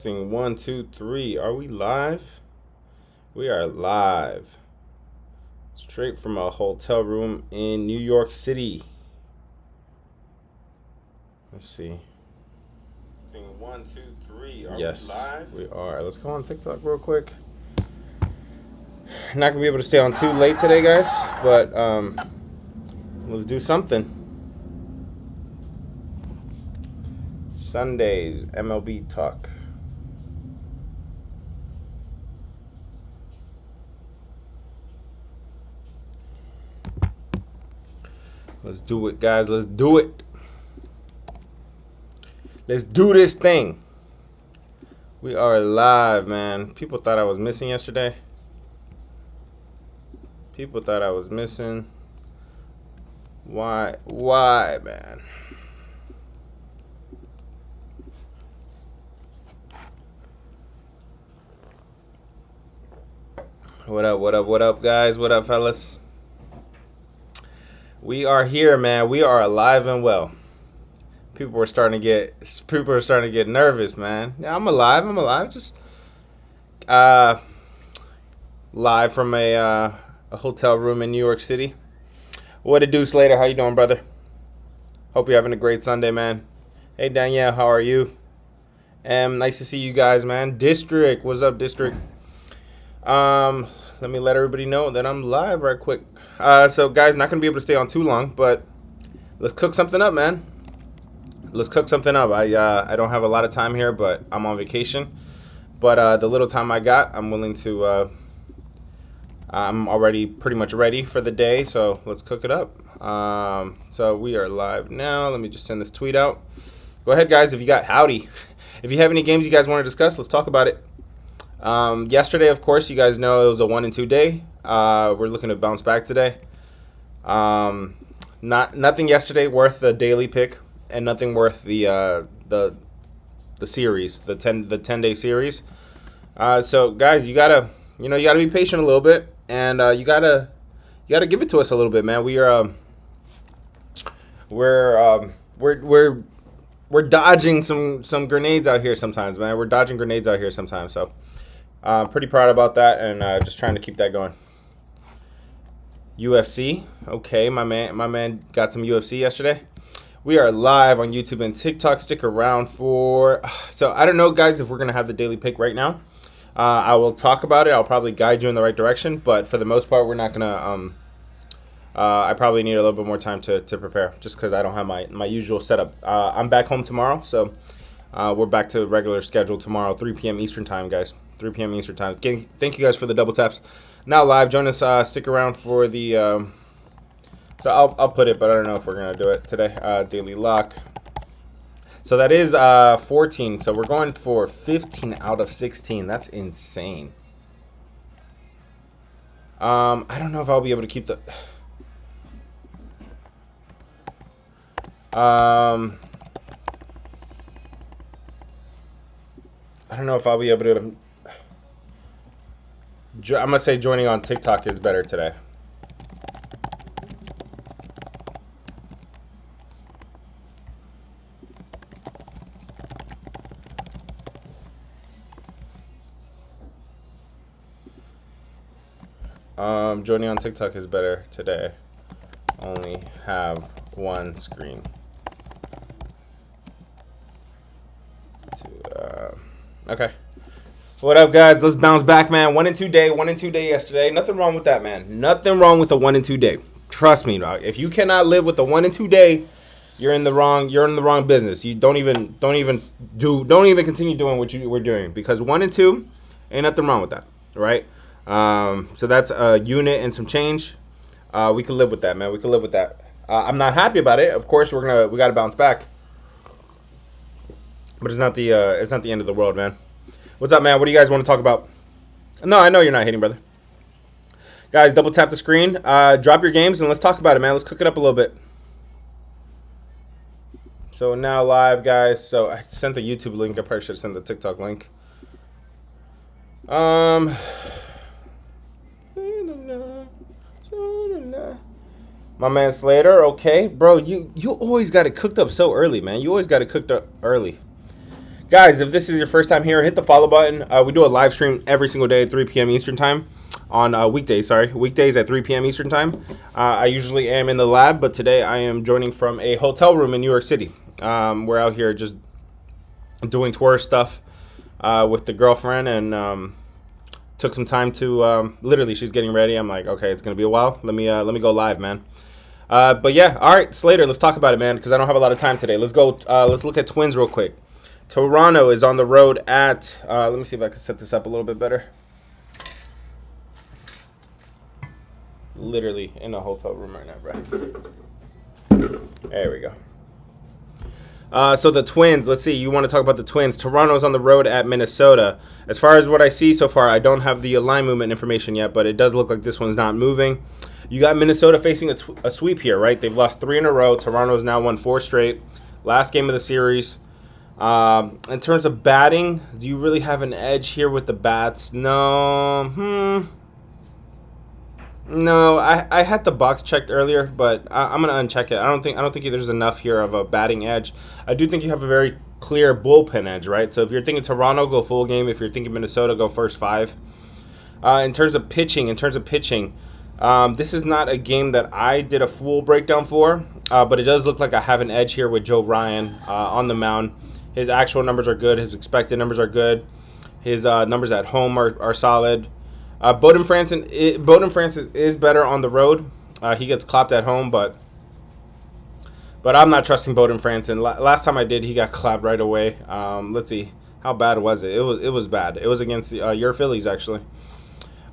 Testing 1, 2, 3. Are we live? We are live. Straight from a hotel room in New York City. Let's see. Testing 1, 2, 3. Yes, we live? We are. Let's go on TikTok real quick. Not gonna be able to stay on too late today, guys, but let's do something. Sundays, MLB talk. Let's do it, guys. Let's do it. Let's do this thing. We are live, man. People thought I was missing yesterday. People thought I was missing. Why, man? What up, guys? What up, fellas? We are here, man. We are alive and well. People are starting to get nervous, man. Yeah, I'm alive. Just live from a hotel room in New York City. What it do, Slater? How you doing, brother? Hope you're having a great Sunday, man. Hey, Danielle, how are you? Nice to see you guys, man. District, what's up, District? Let me let everybody know that I'm live right quick. So, guys, not going to be able to stay on too long, but let's cook something up, man. Let's cook something up. I don't have a lot of time here, but I'm on vacation. But the little time I got, I'm willing to, I'm already pretty much ready for the day, so let's cook it up. So we are live now. Let me just send this tweet out. Go ahead, guys, if you got howdy. If you have any games you guys want to discuss, let's talk about it. Yesterday, of course, you guys know it was a 1 and 2 day. We're looking to bounce back today. Nothing yesterday worth the daily pick, and nothing worth the series, the 10-day series. So guys, you gotta be patient a little bit, and you gotta give it to us a little bit, man. We're dodging some grenades out here sometimes, man. We're dodging grenades out here sometimes, so. Pretty proud about that, and just trying to keep that going. UFC, okay, my man got some UFC yesterday. We are live on YouTube and TikTok. Stick around for. So I don't know, guys, if we're gonna have the daily pick right now. I will talk about it. I'll probably guide you in the right direction, but for the most part, we're not gonna. I probably need a little bit more time to prepare, just because I don't have my usual setup. I'm back home tomorrow, so we're back to regular schedule tomorrow, 3 p.m. Eastern time, guys. 3 p.m. Eastern time. Thank you guys for the double taps. Now live, join us. Stick around for the. So I'll put it, but I don't know if we're gonna do it today. Daily lock. So that is 14. So we're going for 15 out of 16. That's insane. I don't know if I'll be able to keep the. I don't know if I'll be able to. I'm going to say joining on TikTok is better today. Joining on TikTok is better today. Only have one screen. Okay. What up, guys? Let's bounce back, man. 1 and 2 day yesterday. Nothing wrong with that, man. Nothing wrong with the 1 and 2 day. Trust me, dog. If you cannot live with the 1 and 2 day, you're in the wrong business. You don't even continue doing what you were doing, because 1 and 2 ain't nothing wrong with that, right? So that's a unit and some change. We can live with that, man. We can live with that. I'm not happy about it. Of course, we got to bounce back, but it's not the end of the world, man. What's up, man? What do you guys want to talk about? No, I know you're not hating, brother. Guys, double tap the screen. Drop your games and let's talk about it, man. Let's cook it up a little bit. So now live, guys. So I sent the YouTube link. I probably should have sent the TikTok link. My man Slater, okay. Bro, you always got it cooked up so early, man. You always got it cooked up early. Guys, if this is your first time here, hit the follow button. We do a live stream every single day at 3 p.m. Eastern time on weekdays at 3 p.m. Eastern time. I usually am in the lab, but today I am joining from a hotel room in New York City. We're out here just doing tourist stuff with the girlfriend, and took some time to literally, she's getting ready. I'm like, okay, it's gonna be a while. Let me go live, man. But yeah, all right, Slater, let's talk about it, man, because I don't have a lot of time today. Let's go. Let's look at Twins real quick. Toronto is on the road at, let me see if I can set this up a little bit better. Literally in a hotel room right now, bro. There we go. So the Twins, let's see, you want to talk about the Twins. Toronto's on the road at Minnesota. As far as what I see so far, I don't have the line movement information yet, but it does look like this one's not moving. You got Minnesota facing a sweep here, right? They've lost 3 in a row. Toronto's now won 4 straight. Last game of the series. In terms of batting, do you really have an edge here with the bats? No. No, I had the box checked earlier, but I'm gonna uncheck it. I don't think there's enough here of a batting edge. I do think you have a very clear bullpen edge, right? So if you're thinking Toronto, go full game. If you're thinking Minnesota, go first 5. In terms of pitching, this is not a game that I did a full breakdown for, but it does look like I have an edge here with Joe Ryan on the mound. His actual numbers are good. His expected numbers are good. His numbers at home are solid. Bowden Francis is better on the road. He gets clapped at home, but I'm not trusting Bowden Francis. Last time I did, he got clapped right away. Let's see, how bad was it? It was bad. It was against your Phillies, actually.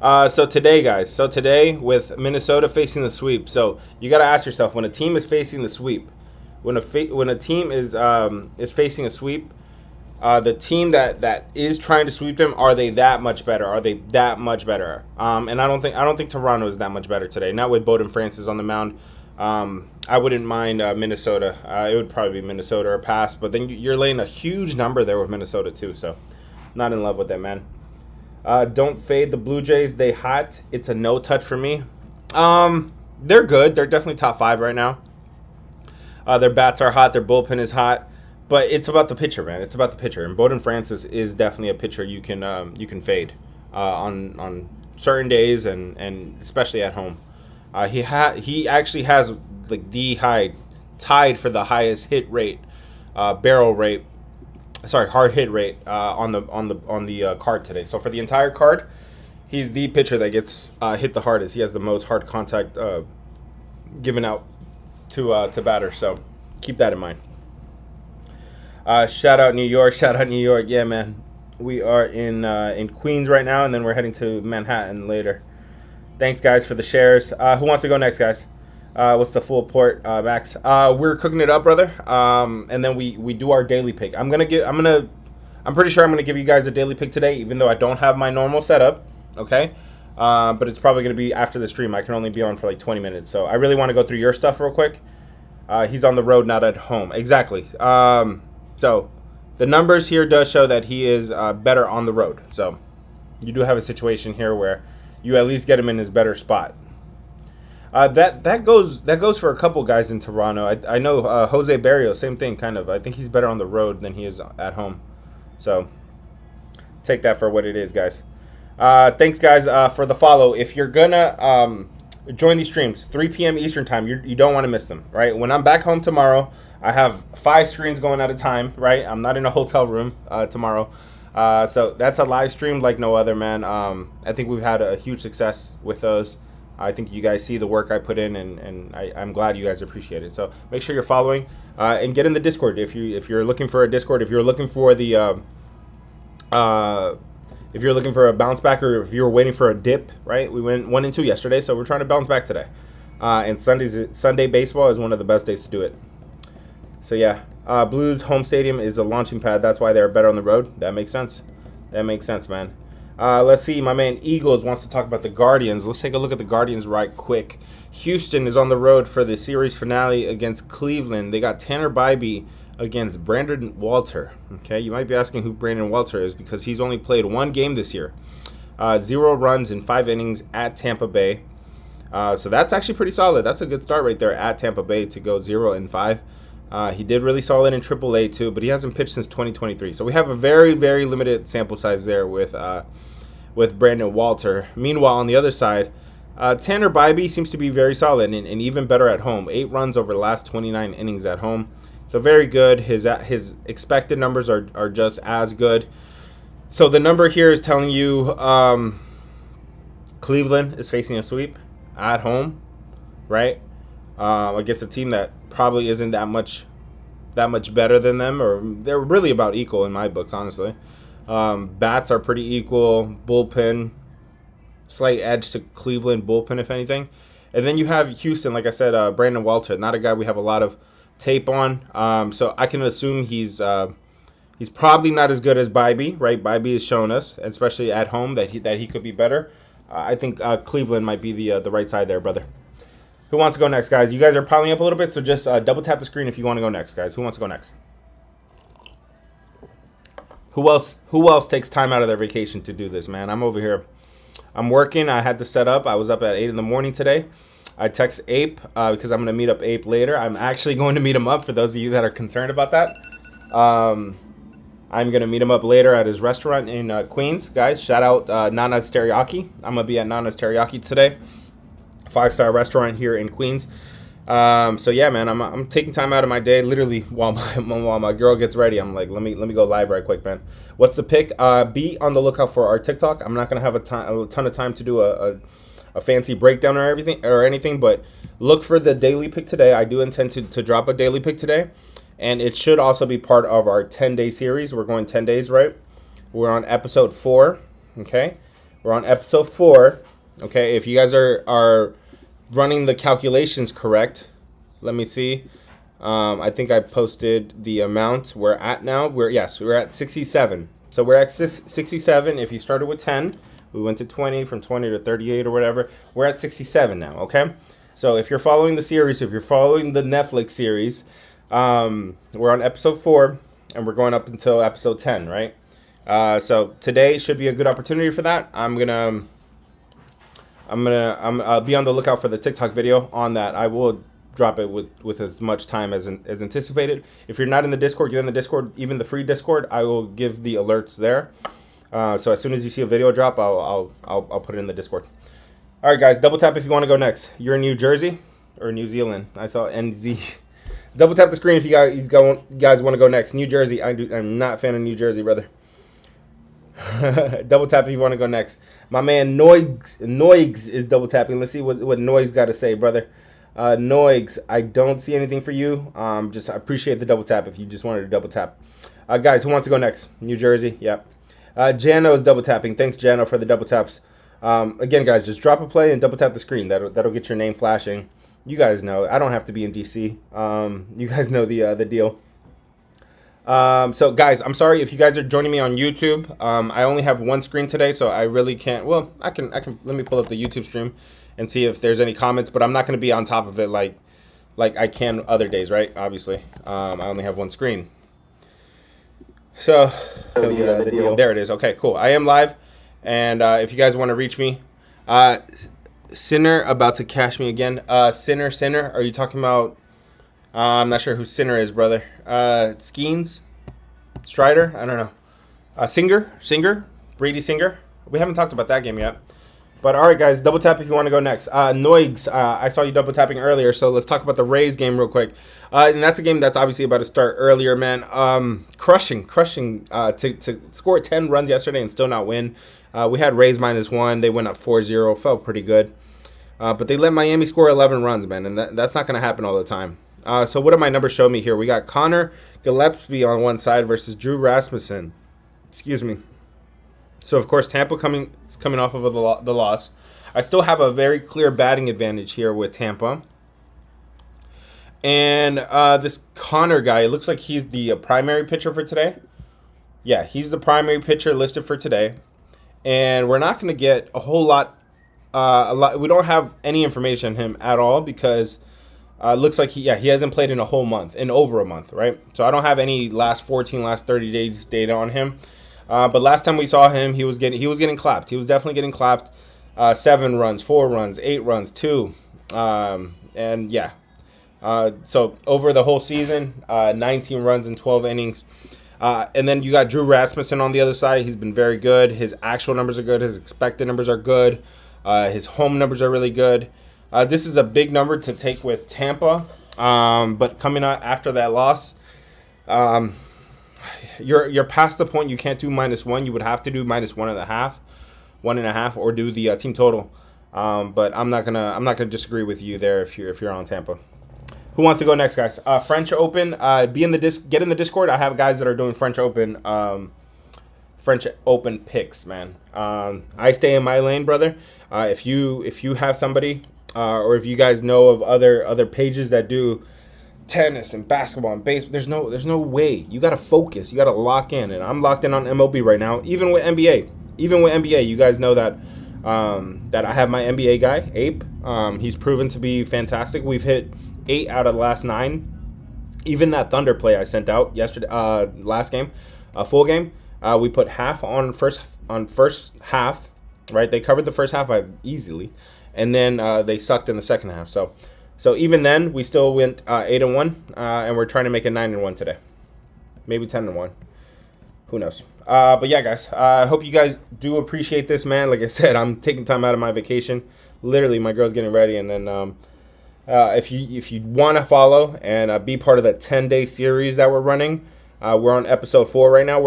So today, guys. So today with Minnesota facing the sweep. So you got to ask yourself, when a team is facing the sweep, when a team is facing a sweep, the team that is trying to sweep them, are they that much better? And I don't think Toronto is that much better today. Not with Bowden Francis on the mound. I wouldn't mind Minnesota. It would probably be Minnesota or pass. But then you're laying a huge number there with Minnesota too. So not in love with that, man. Don't fade the Blue Jays. They hot. It's a no touch for me. They're good. They're definitely top 5 right now. Their bats are hot. Their bullpen is hot. But it's about the pitcher, man. It's about the pitcher. And Bowden Francis is definitely a pitcher you can fade on certain days and especially at home. He actually has like tied for the highest hit rate, hard hit rate on the card today. So for the entire card, he's the pitcher that gets hit the hardest. He has the most hard contact given out to batters. So keep that in mind. Shout out New York. Yeah, man. We are in Queens right now, and then we're heading to Manhattan later. Thanks, guys, for the shares. Who wants to go next, guys? What's the full port, Max? We're cooking it up, brother. And then we do our daily pick. I'm pretty sure I'm gonna give you guys a daily pick today, even though I don't have my normal setup. Okay. But it's probably gonna be after the stream. I can only be on for like 20 minutes, so I really want to go through your stuff real quick. He's on the road, not at home. Exactly. So the numbers here does show that he is better on the road. So you do have a situation here where you at least get him in his better spot. That goes for a couple guys in Toronto. I know Jose Barrios, same thing, kind of. I think he's better on the road than he is at home. So take that for what it is, guys. Thanks, guys, for the follow. If you're gonna join these streams, 3 p.m. Eastern time, you don't want to miss them, right? When I'm back home tomorrow, I have 5 screens going at a time, right? I'm not in a hotel room tomorrow. So that's a live stream like no other, man. I think we've had a huge success with those. I think you guys see the work I put in, and I'm glad you guys appreciate it. So make sure you're following and get in the Discord if you're looking for a Discord. If you're looking for the if you're looking for a bounce back, or if you're waiting for a dip, right? We went 1 and 2 yesterday, so we're trying to bounce back today. And Sunday baseball is one of the best days to do it. So yeah, Blues home stadium is a launching pad. That's why they're better on the road. That makes sense. That makes sense, man. Let's see. My man Eagles wants to talk about the Guardians. Let's take a look at the Guardians right quick. Houston is on the road for the series finale against Cleveland. They got Tanner Bybee against Brandon Walter. Okay, you might be asking who Brandon Walter is, because he's only played 1 game this year. 0 runs in 5 innings at Tampa Bay. So that's actually pretty solid. That's a good start right there at Tampa Bay to go 0 and 5. He did really solid in AAA too, but he hasn't pitched since 2023. So we have a very, very limited sample size there with Brandon Walter. Meanwhile, on the other side, Tanner Bybee seems to be very solid and even better at home. 8 runs over the last 29 innings at home. So very good. His expected numbers are just as good. So the number here is telling you Cleveland is facing a sweep at home, right? Against a team that probably isn't that much better than them, or they're really about equal in my books, honestly. Bats are pretty equal. Bullpen, slight edge to Cleveland bullpen, if anything. And then you have Houston, like I said, Brandon Walter, not a guy we have a lot of tape on. So I can assume he's probably not as good as Bybee, right? Bybee has shown us, especially at home, that he could be better. I think Cleveland might be the right side there, brother. Who wants to go next, guys? You guys are piling up a little bit, so just double tap the screen if you want to go next, guys. Who wants to go next? Who else takes time out of their vacation to do this, man? I'm over here. I'm working. I had to set up. I was up at 8 in the morning today. I text Ape because I'm going to meet up Ape later. I'm actually going to meet him up, for those of you that are concerned about that. I'm going to meet him up later at his restaurant in Queens. Guys, shout out Nana's Teriyaki. I'm going to be at Nana's Teriyaki today. 5-star restaurant here in Queens. So yeah, man, I'm taking time out of my day, literally while my girl gets ready. I'm like, let me go live right quick, man. What's the pick? Be on the lookout for our TikTok. I'm not gonna have a ton of time to do a fancy breakdown or anything, but look for the daily pick today. I do intend to drop a daily pick today, and it should also be part of our 10-day series. We're going 10 days, right? We're on episode 4. Okay, we're on episode 4. Okay, if you guys are running the calculations correct, let me see. I think I posted the amount we're at now. We're at 67. So we're at 67. If you started with 10, we went to 20, from 20 to 38 or whatever. We're at 67 now, okay? So if you're following the series, if you're following the Netflix series, we're on episode 4, and we're going up until episode 10, right? So today should be a good opportunity for that. I'll be on the lookout for the TikTok video on that. I will drop it with as much time as anticipated. If you're not in the Discord, get in the Discord, even the free Discord. I will give the alerts there. So as soon as you see a video drop, I'll put it in the Discord. All right, guys, double tap if you want to go next. You're in New Jersey or New Zealand? I saw NZ. Double tap the screen if you guys want to go next. New Jersey. I'm not a fan of New Jersey, brother. Double tap if you want to go next. My man Noigs is double tapping. Let's see what Noigs got to say, brother. Noigs, I don't see anything for you. Just appreciate the double tap if you just wanted to double tap. Guys, who wants to go next? New Jersey, yep. Jano is double tapping. Thanks, Jano, for the double taps. Again, guys, just drop a play and double tap the screen. That'll get your name flashing. You guys know. I don't have to be in DC. You guys know the deal. So guys, I'm sorry if you guys are joining me on YouTube. I only have one screen today, so I really can't. Well, I can. Let me pull up the YouTube stream and see if there's any comments. But I'm not going to be on top of it like I can other days, right? Obviously, I only have one screen. So the deal. There it is. Okay, cool. I am live, and if you guys want to reach me, Sinner about to cash me again. Sinner. Are you talking about? I'm not sure who Sinner is, brother. Skeens? Strider? I don't know. Singer? Brady Singer? We haven't talked about that game yet. But all right, guys, double tap if you want to go next. Noigs, I saw you double tapping earlier, so let's talk about the Rays game real quick. And that's a game that's obviously about to start earlier, man. Crushing to score 10 runs yesterday and still not win. We had Rays -1. They went up 4-0. Felt pretty good. But they let Miami score 11 runs, man, and that's not going to happen all the time. So what do my numbers show me here? We got Connor Gillespie on one side versus Drew Rasmussen. Excuse me. So, of course, Tampa coming off of the loss. I still have a very clear batting advantage here with Tampa. And this Connor guy, it looks like he's the primary pitcher for today. Yeah, he's the primary pitcher listed for today. And we're not going to get a whole lot. We don't have any information on him at all because looks like he hasn't played in over a month, right? So I don't have any last 30 days data on him. But last time we saw him, he was getting clapped. He was definitely getting clapped. 7 runs, 4 runs, 8 runs, 2. And yeah, So over the whole season, 19 runs in 12 innings. And then you got Drew Rasmussen on the other side. He's been very good. His actual numbers are good. His expected numbers are good. His home numbers are really good. This is a big number to take with Tampa. But coming out after that loss, you're past the point you can't do -1. You would have to do -1.5, 1.5, or do the team total. But I'm not gonna disagree with you there if you're on Tampa. Who wants to go next, guys? French Open. Get in the Discord. I have guys that are doing French Open picks, man. I stay in my lane, brother. If you have somebody, or if you guys know of other pages that do tennis and basketball and baseball, there's no way. You gotta focus. You gotta lock in, and I'm locked in on MLB right now. Even with NBA, you guys know that that I have my NBA guy, Ape. He's proven to be fantastic. We've hit 8 out of the last 9. Even that Thunder play I sent out yesterday, last game, full game, we put half on first half, right? They covered the first half by easily, and then they sucked in the second half. So even then, we still went 8-1, and we're trying to make it 9-1 today, maybe 10-1. Who knows? But yeah, guys, I hope you guys do appreciate this, man. Like I said, I'm taking time out of my vacation. Literally, my girl's getting ready, and then if you want to follow and be part of that 10-day series that we're running, we're on episode 4 right now.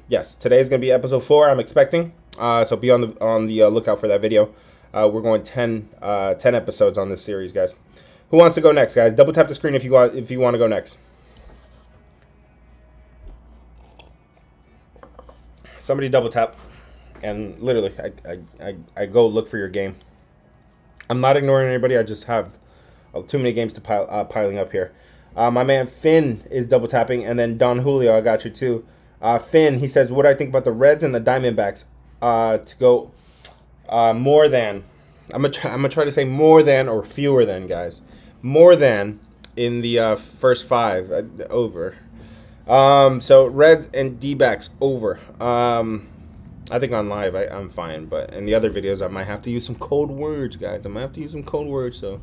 Yes, today's gonna be episode 4. I'm expecting. So be on the lookout for that video. We're going 10 episodes on this series, guys. Who wants to go next, guys? Double tap the screen if you want to go next. Somebody double tap, and literally, I go look for your game. I'm not ignoring anybody. I just have too many games to piling up here. My man Finn is double tapping, and then Don Julio, I got you too. Finn, he says, what do I think about the Reds and the Diamondbacks? To go more than. I'm gonna try to say more than or fewer than, guys. More than in the first 5 over. So Reds and D-backs over. I think on live I'm fine, but in the other videos I might have to use some code words, guys. So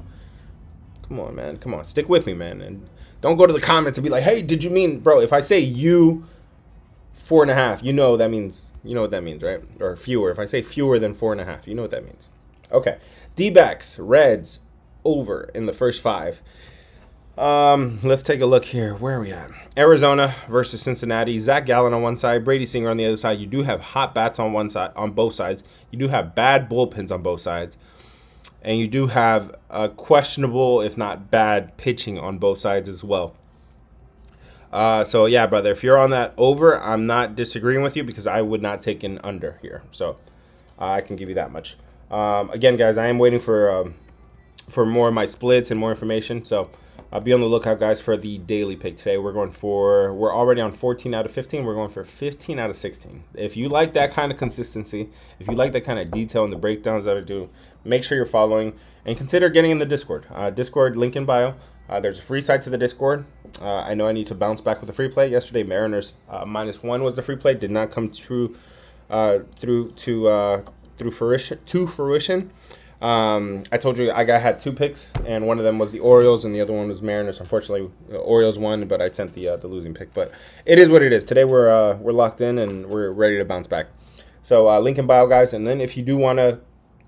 come on, man. Come on, stick with me, man, and don't go to the comments and be like, "Hey, did you mean, bro?" If I say you 4.5, you know what that means, right? Or fewer. If I say fewer than 4.5, you know what that means. Okay, D-backs, Reds over in the first 5. Let's take a look here. Where are we at? Arizona versus Cincinnati. Zach Gallen on one side, Brady Singer on the other side. You do have hot bats on both sides. You do have bad bullpens on both sides, and you do have questionable, if not bad, pitching on both sides as well. So yeah, brother, if you're on that over, I'm not disagreeing with you because I would not take an under here. So I can give you that much. Again, guys, I am waiting for more of my splits and more information. So I'll be on the lookout, guys, for the daily pick today. We're already on 14 out of 15. We're going for 15 out of 16. If you like that kind of consistency, if you like that kind of detail in the breakdowns that I do, make sure you're following and consider getting in the Discord. Discord link in bio. There's a free side to the Discord. I know I need to bounce back with the free play. Yesterday, Mariners -1 was the free play. Did not come true through fruition. I told you I had 2 picks, and one of them was the Orioles, and the other one was Mariners. Unfortunately, the Orioles won, but I sent the losing pick. But it is what it is. Today we're locked in and we're ready to bounce back. So link in bio, guys. And then if you do want to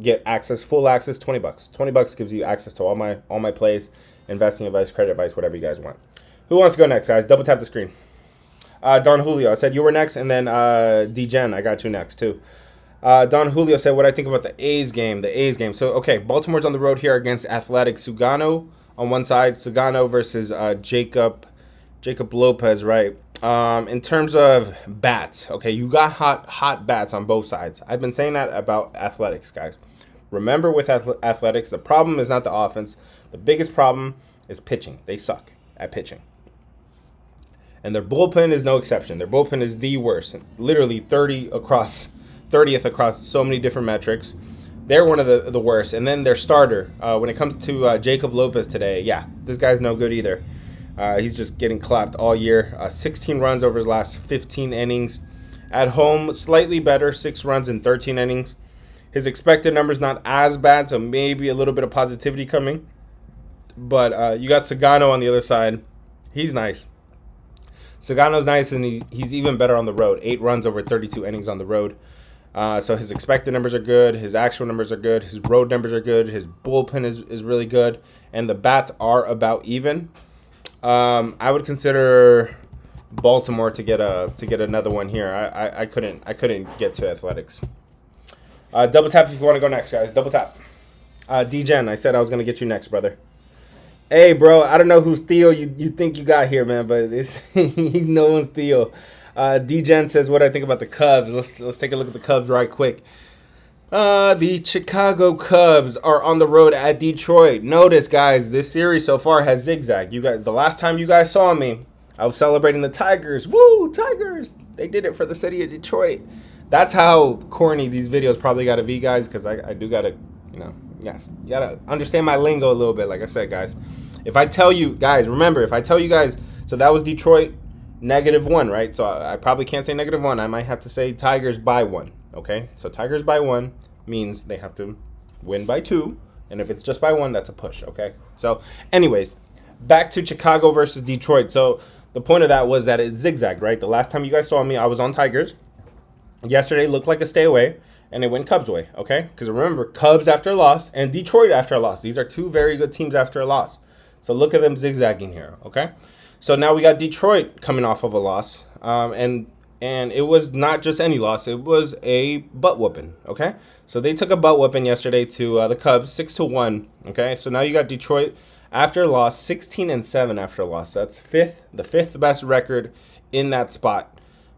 get full access, $20. $20 gives you access to all my plays, investing advice, credit advice, whatever you guys want. Who wants to go next, guys? Double tap the screen. Don Julio, I said you were next, and then D-Gen, I got you next too. Don Julio said, what I think about the A's game. So, okay, Baltimore's on the road here against Athletic. Sugano on one side. Sugano versus Jacob Lopez, right? In terms of bats, okay, you got hot bats on both sides. I've been saying that about Athletics, guys. Remember, with Athletics, the problem is not the offense. The biggest problem is pitching. They suck at pitching. And their bullpen is no exception. Their bullpen is the worst. Literally 30th across so many different metrics. They're one of the worst. And then their starter, when it comes to Jacob Lopez today, yeah, this guy's no good either. He's just getting clapped all year. 16 runs over his last 15 innings. At home, slightly better, 6 runs in 13 innings. His expected number's not as bad, so maybe a little bit of positivity coming. But you got Sagano on the other side. He's nice. Sagano's nice, and he's even better on the road. 8 runs over 32 innings on the road. So his expected numbers are good. His actual numbers are good. His road numbers are good. His bullpen is really good. And the bats are about even. I would consider Baltimore to get another one here. I couldn't get to Athletics. Double tap if you want to go next, guys. Double tap. D-Gen, I said I was going to get you next, brother. Hey, bro, I don't know who's Theo you think you got here, man, but he's no one's Theo. D-Gen says what I think about the Cubs. Let's take a look at the Cubs right quick. The Chicago Cubs are on the road at Detroit. Notice, guys, this series so far has zigzagged. You guys, the last time you guys saw me, I was celebrating the Tigers. Woo, Tigers! They did it for the city of Detroit. That's how corny these videos probably got to be, guys, because I do got to, yes, you got to understand my lingo a little bit, like I said, guys. If I tell you, guys, remember, if I tell you guys, so that was Detroit, -1, right? So I probably can't say -1. I might have to say Tigers by 1, okay? So Tigers by 1 means they have to win by 2, and if it's just by 1, that's a push, okay? So anyways, back to Chicago versus Detroit. So the point of that was that it zigzagged, right? The last time you guys saw me, I was on Tigers. Yesterday looked like a stay away, and it went Cubs way, okay? Because remember, Cubs after a loss and Detroit after a loss. These are two very good teams after a loss. So look at them zigzagging here, okay? So now we got Detroit coming off of a loss, and it was not just any loss. It was a butt whooping, okay? So they took a butt whooping yesterday to the Cubs, 6-1, okay? So now you got Detroit after a loss, 16-7 after a loss. That's the fifth best record in that spot.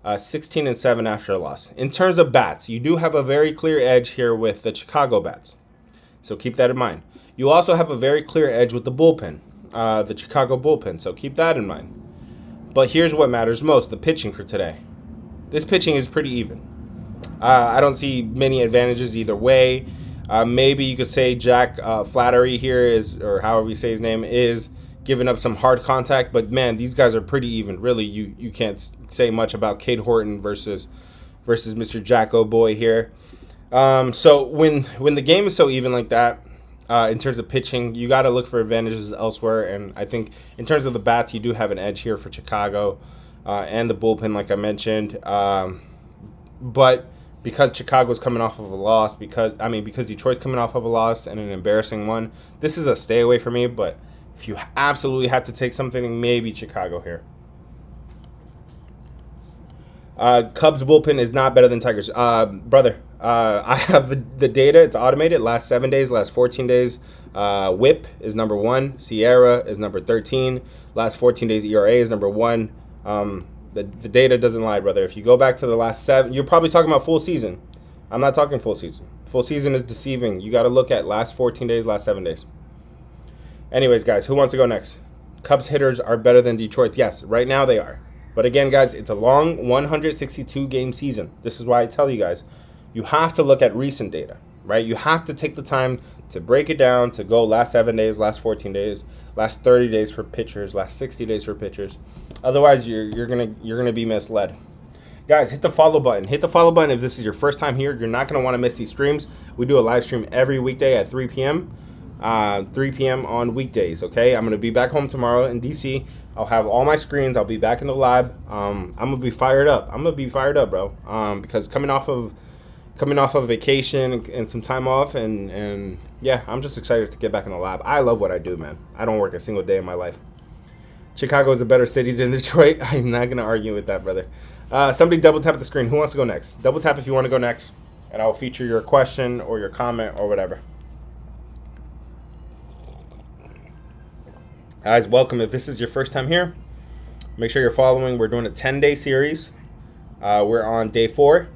16-7 after a loss. In terms of bats, you do have a very clear edge here with the Chicago bats. So keep that in mind. You also have a very clear edge with the bullpen, the Chicago bullpen. So keep that in mind. But here's what matters most, the pitching for today. This pitching is pretty even. I don't see many advantages either way. Maybe you could say Jack Flattery here is, or however you say his name, is giving up some hard contact. But, man, these guys are pretty even. Really, you can't say much about Cade Horton versus Mr. Jacko Boy here. So when the game is so even like that, in terms of pitching, you got to look for advantages elsewhere. And I think in terms of the bats, you do have an edge here for Chicago and the bullpen, like I mentioned. But because Chicago's coming off of a loss, because Detroit's coming off of a loss and an embarrassing one, this is a stay away for me. But if you absolutely have to take something, maybe Chicago here. Cubs bullpen is not better than Tigers. Brother, I have the data. It's automated. Last 7 days, last 14 days. WHIP is number 1. Sierra is number 13. Last 14 days, ERA is number 1. The data doesn't lie, brother. If you go back to the last 7, you're probably talking about full season. I'm not talking full season. Full season is deceiving. You got to look at last 14 days, last 7 days. Anyways, guys, who wants to go next? Cubs hitters are better than Detroit's. Yes, right now they are. But again, guys, it's a long 162-game season. This is why I tell you guys, you have to look at recent data, right? You have to take the time to break it down, to go last 7 days, last 14 days, last 30 days for pitchers, last 60 days for pitchers. Otherwise, you're gonna be misled. Guys, hit the follow button. Hit the follow button if this is your first time here. You're not gonna want to miss these streams. We do a live stream every weekday at 3 p.m. 3 p.m. on weekdays, okay? I'm going to be back home tomorrow in D.C. I'll have all my screens. I'll be back in the lab. I'm going to be fired up. Bro. Because coming off of vacation and some time off, and yeah, I'm just excited to get back in the lab. I love what I do, man. I don't work a single day in my life. Chicago is a better city than Detroit. I'm not going to argue with that, brother. Somebody double tap the screen. Who wants to go next? Double tap if you want to go next, and I'll feature your question or your comment or whatever. Guys, welcome. If this is your first time here, make sure you're following. We're doing a 10-day series. We're on day 4,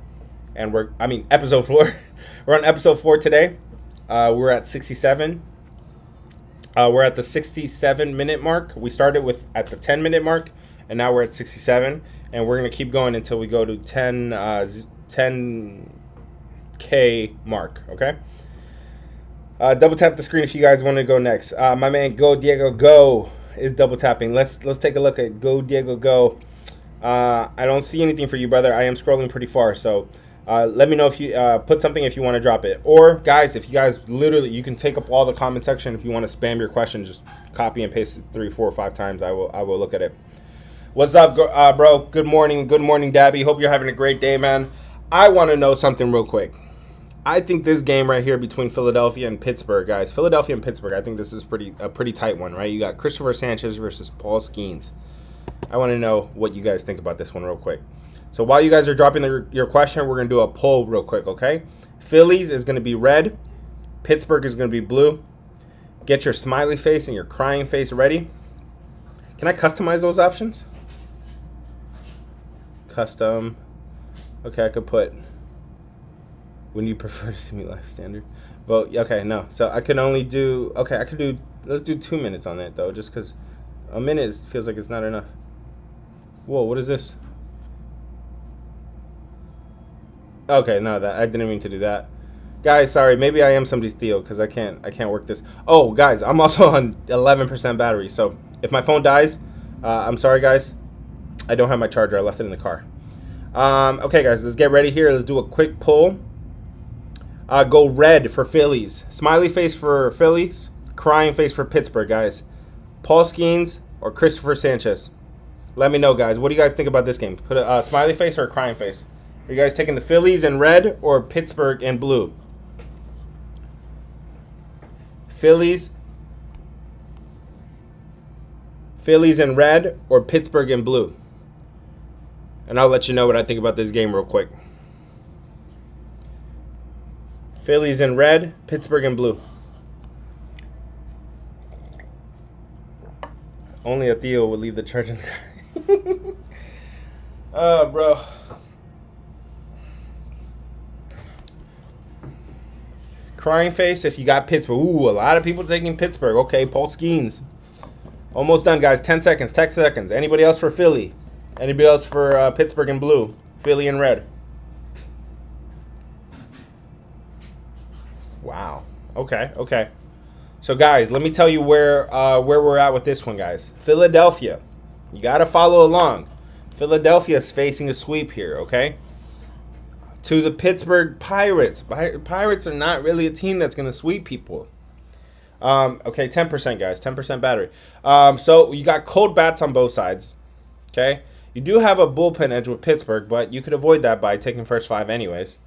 and episode 4. We're on episode 4 today. We're at 67. We're at the 67-minute mark. We started at the 10-minute mark, and now we're at 67, and we're going to keep going until we go to 10K mark, okay? Double tap the screen if you guys want to go next. My man Go Diego Go is double tapping. Let's take a look at Go Diego Go. I don't see anything for you, brother. I am scrolling pretty far, so Let me know if you put something if you want to drop it. Or guys, if you guys literally, you can take up all the comment section. If you want to spam your question, just copy and paste it 3, 4, or 5 times. I will look at it. What's up, bro? Good morning, Dabby. Hope you're having a great day, man. I want to know something real quick. I think this game right here between Philadelphia and Pittsburgh, guys. Philadelphia and Pittsburgh. I think this is a pretty tight one, right? You got Christopher Sanchez versus Paul Skeens. I want to know what you guys think about this one real quick. So while you guys are dropping your question, we're going to do a poll real quick, okay? Phillies is going to be red. Pittsburgh is going to be blue. Get your smiley face and your crying face ready. Can I customize those options? Custom. Okay, I could put, when you prefer to see me live standard. Well, okay, no. So I can only do, okay, I could do, let's do 2 minutes on that, though, just because a minute feels like it's not enough. Whoa, what is this? Okay, no, that I didn't mean to do that. Guys, sorry, maybe I am somebody's Theo because I can't work this. Oh, guys, I'm also on 11% battery, so if my phone dies, I'm sorry, guys. I don't have my charger. I left it in the car. Okay, guys, let's get ready here. Let's do a quick poll. Go red for Phillies. Smiley face for Phillies. Crying face for Pittsburgh, guys. Paul Skeens or Christopher Sanchez. Let me know, guys. What do you guys think about this game? Put a smiley face or a crying face? Are you guys taking the Phillies in red or Pittsburgh in blue? Phillies in red or Pittsburgh in blue? And I'll let you know what I think about this game real quick. Phillies in red, Pittsburgh in blue. Only a Theo would leave the church in the car. Bro. Crying face if you got Pittsburgh. Ooh, a lot of people taking Pittsburgh. Okay, Paul Skeens. Almost done, guys. 10 seconds. 10 seconds. Anybody else for Philly? Anybody else for Pittsburgh in blue? Philly in red. Wow. Okay. So, guys, let me tell you where we're at with this one, guys. Philadelphia. You got to follow along. Philadelphia is facing a sweep here, okay? To the Pittsburgh Pirates. Pirates are not really a team that's going to sweep people. Okay, 10%, guys. 10% battery. So, you got cold bats on both sides, okay? You do have a bullpen edge with Pittsburgh, but you could avoid that by taking first 5 anyways.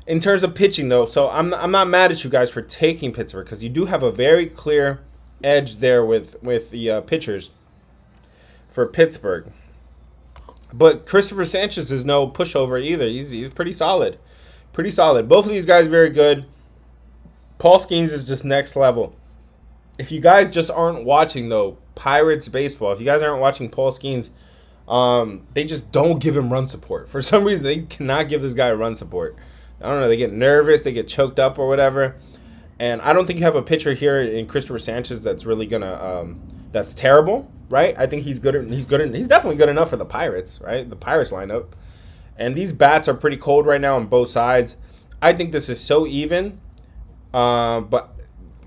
In terms of pitching, though, so I'm not mad at you guys for taking Pittsburgh because you do have a very clear edge there with the pitchers for Pittsburgh. But Christopher Sanchez is no pushover either. He's pretty solid. Pretty solid. Both of these guys very good. Paul Skeens is just next level. If you guys just aren't watching, though, Pirates baseball, if you guys aren't watching Paul Skeens, they just don't give him run support. For some reason, they cannot give this guy run support. I don't know. They get nervous. They get choked up or whatever. And I don't think you have a pitcher here in Christopher Sanchez that's really gonna that's terrible, right? I think he's good. He's definitely good enough for the Pirates, right? The Pirates lineup. And these bats are pretty cold right now on both sides. I think this is so even. But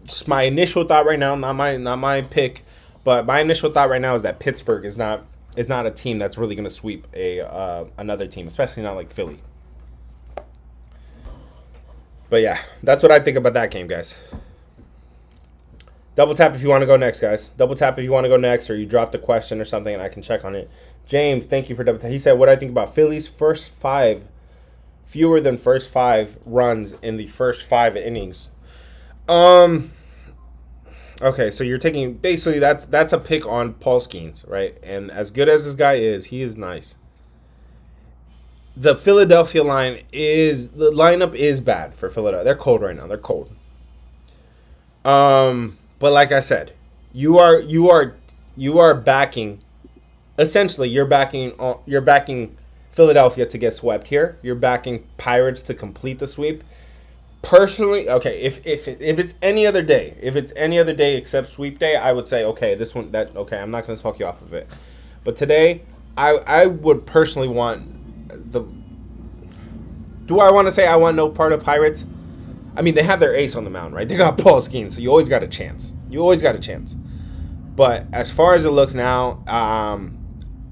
just my initial thought right now, not my pick, but my initial thought right now is that Pittsburgh is not a team that's really gonna sweep another team, especially not like Philly. But yeah, that's what I think about that game, guys. Double tap if you want to go next, guys. Double tap if you want to go next, or you dropped a question or something and I can check on it. James, thank you for double tap. He said, what do I think about Philly's first 5, fewer than first 5 runs in the first 5 innings? Okay, so you're taking, basically that's a pick on Paul Skeens, right? And as good as this guy is, he is nice. The Philadelphia lineup is bad for Philadelphia. They're cold right now. They're cold. But like I said, you are backing, essentially you're backing Philadelphia to get swept here. You're backing Pirates to complete the sweep. Personally, okay, if it's any other day, except sweep day, I would say okay, I'm not gonna talk you off of it. But today, I would personally want do I want to say I want no part of Pirates? I mean, they have their ace on the mound, right? They got Paul Skeens, so you always got a chance. But as far as it looks now,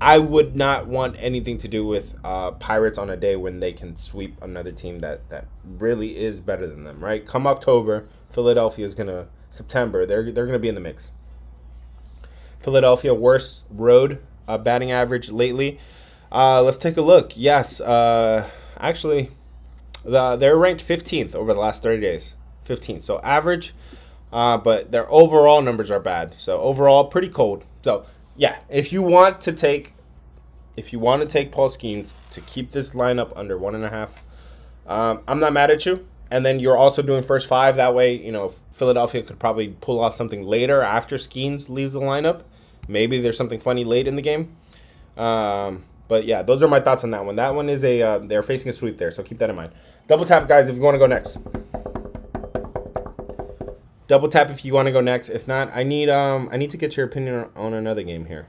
I would not want anything to do with Pirates on a day when they can sweep another team that really is better than them, right? Come October, Philadelphia is gonna September. They're gonna be in the mix. Philadelphia worst road batting average lately. Let's take a look. Yes, actually, they're ranked 15th over the last 30 days. 15th, so average. But their overall numbers are bad. So overall, pretty cold. So yeah, if you want to take Paul Skeens to keep this lineup under 1.5, I'm not mad at you. And then you're also doing first 5. That way, Philadelphia could probably pull off something later after Skeens leaves the lineup. Maybe there's something funny late in the game. But yeah, those are my thoughts on that one. That one is they're facing a sweep there, so keep that in mind. Double tap, guys, if you want to go next. Double tap if you want to go next. If not, I need to get your opinion on another game here.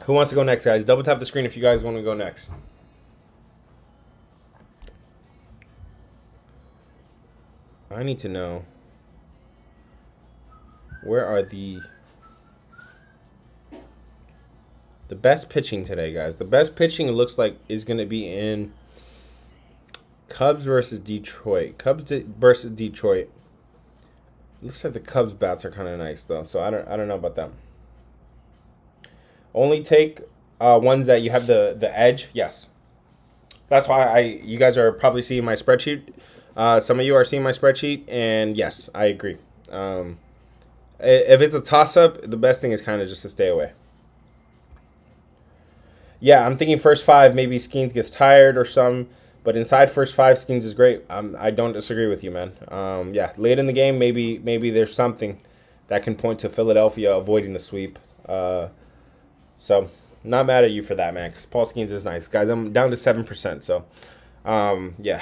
Who wants to go next, guys? Double tap the screen if you guys want to go next. I need to know, where are the best pitching today, guys? The best pitching, it looks like, is going to be in Cubs versus Detroit. Versus Detroit. Looks like the Cubs bats are kind of nice though, so I don't know about them. Only take ones that you have the edge. Yes, that's why you guys are probably seeing my spreadsheet. Some of you are seeing my spreadsheet, and yes, I agree. If it's a toss up, the best thing is kind of just to stay away. Yeah, I'm thinking first 5, maybe Skeens gets tired or some, but inside first 5, Skeens is great. I don't disagree with you, man. Yeah, late in the game, maybe there's something that can point to Philadelphia avoiding the sweep. So not mad at you for that, man, because Paul Skeens is nice. Guys, I'm down to 7%, so yeah,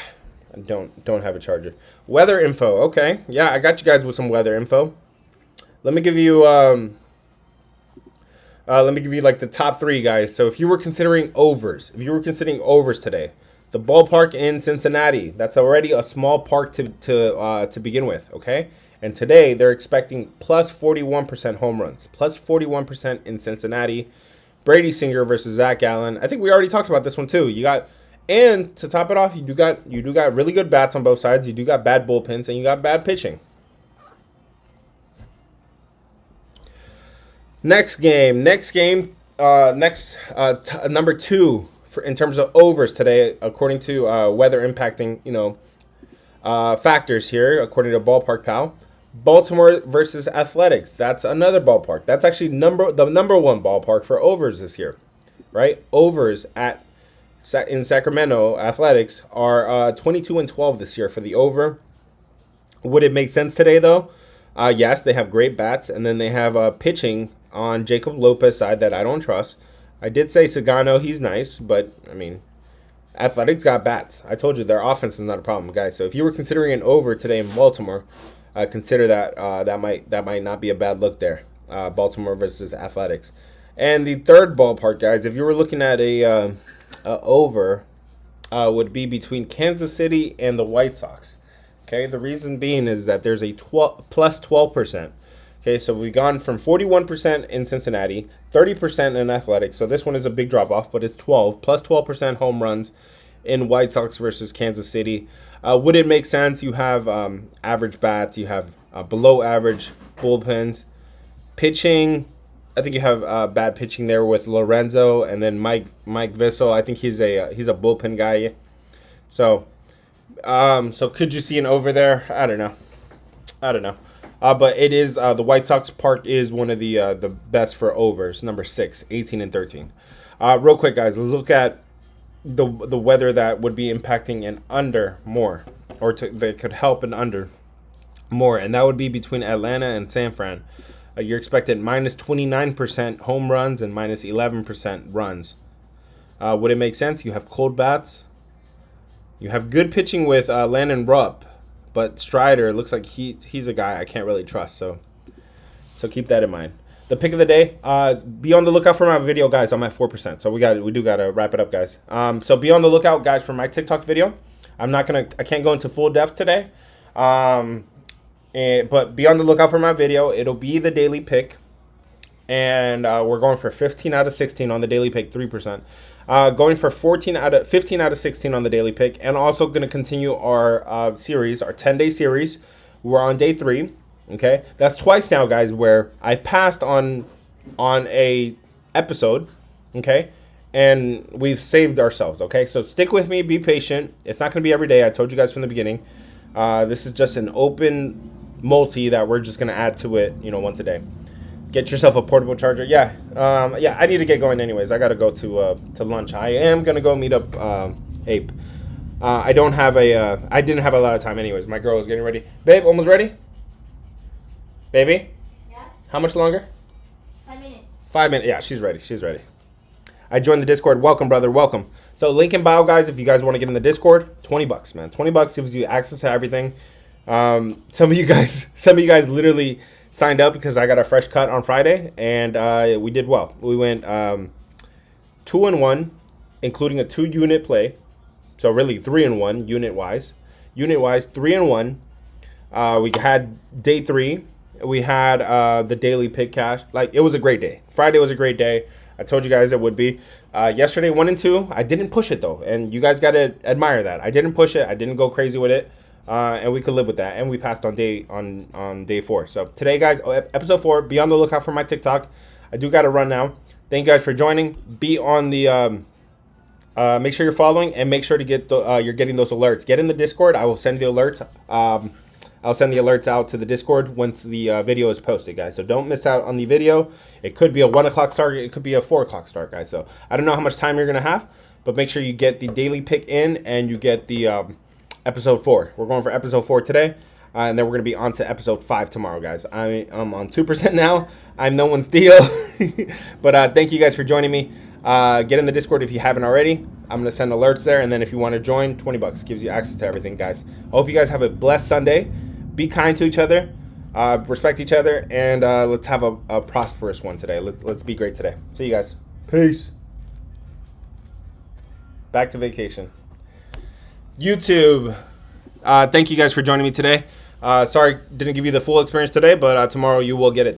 I don't have a charger. Weather info, okay. Yeah, I got you guys with some weather info. Let me give you like the top 3, guys. So if you were considering overs, today, the ballpark in Cincinnati, that's already a small park to begin with, okay? And today they're expecting plus 41% home runs, plus 41% in Cincinnati. Brady Singer versus Zach Gallen. I think we already talked about this one too. And to top it off, you do got really good bats on both sides. You do got bad bullpens, and you got bad pitching. Next game, number 2 in terms of overs today, according to weather impacting factors here, according to Ballpark Pal. Baltimore versus Athletics. That's another ballpark. That's actually the number 1 ballpark for overs this year, right? Overs in Sacramento Athletics are 22-12 this year for the over. Would it make sense today though? Yes, they have great bats, and then they have pitching on Jacob Lopez side that I don't trust. I did say Sagano, he's nice, but I mean, Athletics got bats. I told you their offense is not a problem, guys. So if you were considering an over today in Baltimore, consider that that might not be a bad look there. Baltimore versus Athletics. And the third ballpark, guys, if you were looking at a over, would be between Kansas City and the White Sox. Okay, the reason being is that there's a plus 12%. Okay, so we've gone from 41% in Cincinnati, 30% in Athletics. So this one is a big drop off, but it's 12% home runs in White Sox versus Kansas City. Would it make sense? You have average bats, you have below average bullpens, pitching. I think you have bad pitching there with Lorenzo, and then Mike Vissel. I think he's a bullpen guy. So could you see an over there? I don't know. But it is the White Sox park is one of the best for overs, number 6, 18-13. Real quick, guys, let's look at the weather that would be impacting an under more, or that could help an under more, and that would be between Atlanta and San Fran. You're expected minus 29% home runs and minus 11% runs. Would it make sense? You have cold bats. You have good pitching with Landon Rupp, but Strider looks like he's a guy I can't really trust. So keep that in mind. The pick of the day. Be on the lookout for my video, guys. I'm at 4%, so we do gotta wrap it up, guys. So be on the lookout, guys, for my TikTok video. I can't go into full depth today. And But be on the lookout for my video. It'll be the daily pick. And we're going for 15 out of 16 on the daily pick, 3%. Going for 15 out of 16 on the daily pick. And also going to continue our series, our 10-day series. We're on day 3. Okay, that's twice now, guys, where I passed on a episode. Okay, and we've saved ourselves. Okay, so stick with me, be patient. It's not going to be every day. I told you guys from the beginning. This is just an open multi that we're just going to add to it, once a day. Get yourself a portable charger. Yeah, I need to get going anyways. I got to go to lunch. I am going to go meet up Ape. I didn't have a lot of time anyways. My girl was getting ready. Babe, almost ready? Baby? Yes? How much longer? 5 minutes. 5 minutes. Yeah, she's ready. She's ready. I joined the Discord. Welcome, brother. Welcome. So link in bio, guys, if you guys want to get in the Discord. $20, man. $20 gives you access to everything. Some of you guys literally signed up because I got a fresh cut on Friday, and we did well. We went 2-1, including a 2-unit play. So really 3-1 unit-wise. Unit-wise, 3-1. We had day 3. We had the daily pick cash. Like, it was a great day. Friday was a great day. I told you guys it would be. Yesterday, 1 and 2. I didn't push it, though. And you guys got to admire that. I didn't push it. I didn't go crazy with it. And we could live with that. And we passed on day 4. So today, guys, episode 4. Be on the lookout for my TikTok. I do got to run now. Thank you guys for joining. Be on the... make sure you're following and make sure to get you're getting those alerts. Get in the Discord. I will send the alerts. I'll send the alerts out to the Discord once the video is posted, guys. So don't miss out on the video. It could be a 1 o'clock start. It could be a 4 o'clock start, guys. So I don't know how much time you're going to have, but make sure you get the daily pick in and you get the episode 4. We're going for episode 4 today, and then we're going to be on to episode 5 tomorrow, guys. I'm on 2% now. I'm no one's deal. But thank you guys for joining me. Get in the Discord if you haven't already. I'm going to send alerts there, and then if you want to join, $20 gives you access to everything, guys. I hope you guys have a blessed Sunday. Be kind to each other, respect each other, and let's have a prosperous one today. Let's be great today. See you guys. Peace. Back to vacation. YouTube. Thank you guys for joining me today. Sorry, didn't give you the full experience today, but tomorrow you will get it.